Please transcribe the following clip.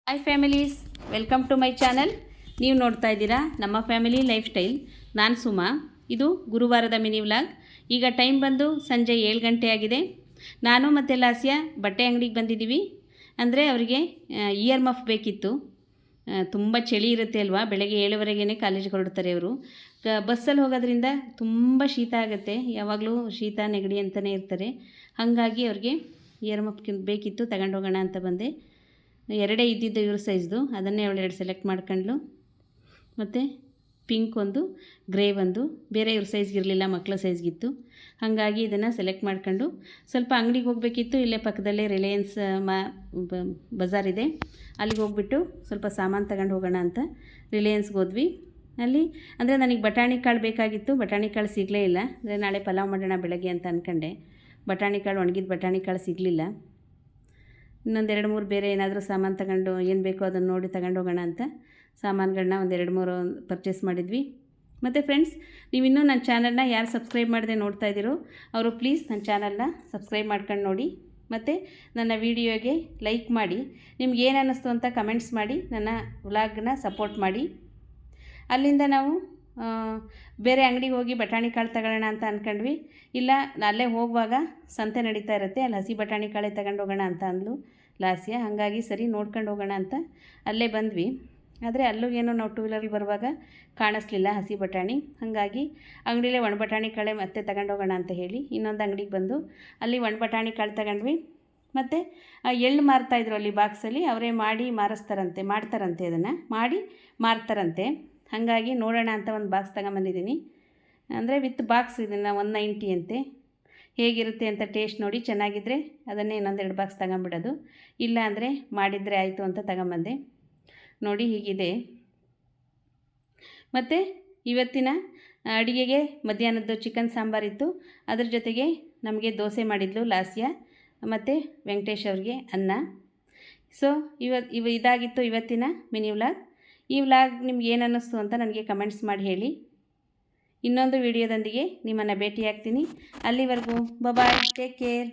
Hi families, welcome to my channel. ನೀವು ನೋಡ್ತಾ ಇದ್ದೀರಾ ನಮ್ಮ ಫ್ಯಾಮಿಲಿ ಲೈಫ್ ಸ್ಟೈಲ್. ನಾನು ಸುಮಾ. ಇದು ಗುರುವಾರದ ಮಿನಿ ವ್ಲಾಗ್. ಈಗ ಟೈಮ್ ಬಂದು ಸಂಜೆ 7 ಗಂಟೆ ಆಗಿದೆ. ನಾನು ಮತ್ತು ಲಾಸ್ಯ ಬಟ್ಟೆ ಅಂಗಡಿಗೆ ಬಂದಿದ್ದೀವಿ. ಅಂದರೆ ಅವರಿಗೆ ಇಯರ್ ಮಫ್ ಬೇಕಿತ್ತು. ತುಂಬ ಚಳಿ ಇರುತ್ತೆ ಅಲ್ವಾ, ಬೆಳಗ್ಗೆ 7ವರೆಗೇ ಕಾಲೇಜಿಗೆ ಹೊರಡ್ತಾರೆ ಅವರು. ಬಸ್ಸಲ್ಲಿ ಹೋಗೋದ್ರಿಂದ ತುಂಬ ಶೀತ ಆಗುತ್ತೆ, ಯಾವಾಗಲೂ ಶೀತ ನೆಗಡಿ ಅಂತಲೇ ಇರ್ತಾರೆ. ಹಾಗಾಗಿ ಅವ್ರಿಗೆ ಇಯರ್ ಮಫ್ ಬೇಕಿತ್ತು, ತಗೊಂಡೋಗೋಣ ಅಂತ ಬಂದೆ. ಎರಡೇ ಇದ್ದಿದ್ದು ಇವ್ರ ಸೈಜ್ದು, ಅದನ್ನೇ ಅವಳು 2 ಸೆಲೆಕ್ಟ್ ಮಾಡ್ಕೊಂಡ್ಲು. ಮತ್ತು ಪಿಂಕ್ ಒಂದು, ಗ್ರೇ ಒಂದು, ಬೇರೆ ಇವ್ರ ಸೈಜ್ಗೆ ಇರಲಿಲ್ಲ, ಮಕ್ಕಳ ಸೈಜ್ಗಿತ್ತು. ಹಾಗಾಗಿ ಇದನ್ನು ಸೆಲೆಕ್ಟ್ ಮಾಡ್ಕೊಂಡು ಸ್ವಲ್ಪ ಅಂಗಡಿಗೆ ಹೋಗಬೇಕಿತ್ತು. ಇಲ್ಲೇ ಪಕ್ಕದಲ್ಲೇ ರಿಲಯನ್ಸ್ ಬಜಾರ್ ಇದೆ, ಅಲ್ಲಿಗೆ ಹೋಗ್ಬಿಟ್ಟು ಸ್ವಲ್ಪ ಸಾಮಾನು ತಗೊಂಡು ಹೋಗೋಣ ಅಂತ ರಿಲಯನ್ಸ್ಗೆ ಹೋದ್ವಿ. ಅಲ್ಲಿ ಅಂದರೆ ನನಗೆ ಬಟಾಣಿ ಕಾಳು ಬೇಕಾಗಿತ್ತು, ಬಟಾಣಿ ಕಾಳು ಸಿಗಲೇ ಇಲ್ಲ. ಅಂದರೆ ನಾಳೆ ಪಲಾವ್ ಮಾಡೋಣ ಬೆಳಗ್ಗೆ ಅಂತ ಅಂದ್ಕೊಂಡೆ. ಬಟಾಣಿ ಕಾಳು, ಒಣಗಿದ ಬಟಾಣಿ ಕಾಳು ಸಿಗಲಿಲ್ಲ. ಇನ್ನೊಂದು 2-3 ಬೇರೆ ಏನಾದರೂ ಸಾಮಾನು ತಗೊಂಡು ಏನು ಬೇಕೋ ಅದನ್ನು ನೋಡಿ ತಗೊಂಡು ಹೋಗೋಣ ಅಂತ ಸಾಮಾನುಗಳನ್ನ ಒಂದು 2-3 ಪರ್ಚೇಸ್ ಮಾಡಿದ್ವಿ. ಮತ್ತು ಫ್ರೆಂಡ್ಸ್, ನೀವಿನ್ನೂ ನನ್ನ ಚಾನಲ್ನ ಯಾರು ಸಬ್ಸ್ಕ್ರೈಬ್ ಮಾಡದೆ ನೋಡ್ತಾ ಇದ್ದೀರೋ ಅವರು ಪ್ಲೀಸ್ ನನ್ನ ಚಾನಲ್ನ ಸಬ್ಸ್ಕ್ರೈಬ್ ಮಾಡ್ಕೊಂಡು ನೋಡಿ. ಮತ್ತು ನನ್ನ ವೀಡಿಯೋಗೆ ಲೈಕ್ ಮಾಡಿ, ನಿಮ್ಗೆ ಏನು ಅನ್ನಿಸ್ತು ಅಂತ ಕಮೆಂಟ್ಸ್ ಮಾಡಿ ನನ್ನ ವ್ಲಾಗ್ನ ಸಪೋರ್ಟ್ ಮಾಡಿ. ಅಲ್ಲಿಂದ ನಾವು ಬೇರೆ ಅಂಗಡಿಗೆ ಹೋಗಿ ಬಟಾಣಿ ಕಾಳು ತಗೊಳ್ಳೋಣ ಅಂತ ಅಂದ್ಕೊಂಡ್ವಿ. ಇಲ್ಲ, ಅಲ್ಲೇ ಹೋಗುವಾಗ ಸಂತೆ ನಡೀತಾ ಇರುತ್ತೆ, ಅಲ್ಲಿ ಹಸಿ ಬಟಾಣಿ ಕಾಳೇ ತಗೊಂಡು ಹೋಗೋಣ ಅಂತ ಅಂದ್ಲು ಲಾಸ್ಯ. ಹಾಗಾಗಿ ಸರಿ ನೋಡ್ಕೊಂಡು ಹೋಗೋಣ ಅಂತ ಅಲ್ಲೇ ಬಂದ್ವಿ. ಆದರೆ ಅಲ್ಲೂ ಏನೋ ನಾವು 2 ವೀಲರಲ್ಲಿ ಬರುವಾಗ ಕಾಣಿಸ್ಲಿಲ್ಲ ಹಸಿ ಬಟಾಣಿ. ಹಾಗಾಗಿ ಅಂಗಡಿಲೇ ಒಣ ಬಟಾಣಿ ಕಾಳೆ ಮತ್ತೆ ತಗೊಂಡು ಹೋಗೋಣ ಅಂತ ಹೇಳಿ ಇನ್ನೊಂದು ಅಂಗಡಿಗೆ ಬಂದು ಅಲ್ಲಿ ಒಣ ಬಟಾಣಿ ಕಾಳು ತಗೊಂಡ್ವಿ. ಮತ್ತು ಎಳ್ಳು ಮಾರ್ತಾಯಿದ್ರು ಅಲ್ಲಿ ಬಾಕ್ಸಲ್ಲಿ, ಅವರೇ ಮಾಡಿ ಮಾಡ್ತಾರಂತೆ, ಅದನ್ನು ಮಾಡಿ ಮಾರ್ತಾರಂತೆ. ಹಾಗಾಗಿ ನೋಡೋಣ ಅಂತ ಒಂದು ಬಾಕ್ಸ್ ತಗೊಂಬಂದಿದ್ದೀನಿ. ಅಂದರೆ ವಿತ್ ಬಾಕ್ಸ್, ಇದನ್ನು 190 ಅಂತೆ. ಹೇಗಿರುತ್ತೆ ಅಂತ ಟೇಸ್ಟ್ ನೋಡಿ, ಚೆನ್ನಾಗಿದ್ದರೆ ಅದನ್ನೇ ಇನ್ನೊಂದು 2 ಬಾಕ್ಸ್ ತಗೊಂಬಿಡೋದು, ಇಲ್ಲ ಅಂದರೆ ಮಾಡಿದರೆ ಆಯಿತು ಅಂತ ತಗೊಂಬಂದೆ. ನೋಡಿ ಹೀಗಿದೆ. ಮತ್ತು ಇವತ್ತಿನ ಅಡುಗೆಗೆ ಮಧ್ಯಾಹ್ನದ್ದು ಚಿಕನ್ ಸಾಂಬಾರಿತ್ತು, ಅದ್ರ ಜೊತೆಗೆ ನಮಗೆ ದೋಸೆ ಮಾಡಿದ್ಲು ಲಾಸ್ಯ, ಮತ್ತು ವೆಂಕಟೇಶ್ ಅವ್ರಿಗೆ ಅನ್ನ. ಸೊ ಇದಾಗಿತ್ತು ಇವತ್ತಿನ ಮಿನಿ ವ್ಲಾಗ್. ಈ ವ್ಲಾಗ್ ನಿಮ್ಗೆ ಏನು ಅನ್ನಿಸ್ತು ಅಂತ ನನಗೆ ಕಮೆಂಟ್ಸ್ ಮಾಡಿ ಹೇಳಿ. ಇನ್ನೊಂದು ವಿಡಿಯೋದೊಂದಿಗೆ ನಿಮ್ಮನ್ನು ಭೇಟಿಯಾಗ್ತೀನಿ. ಅಲ್ಲಿವರೆಗೂ ಬಾಯ್, ಟೇಕ್ ಕೇರ್.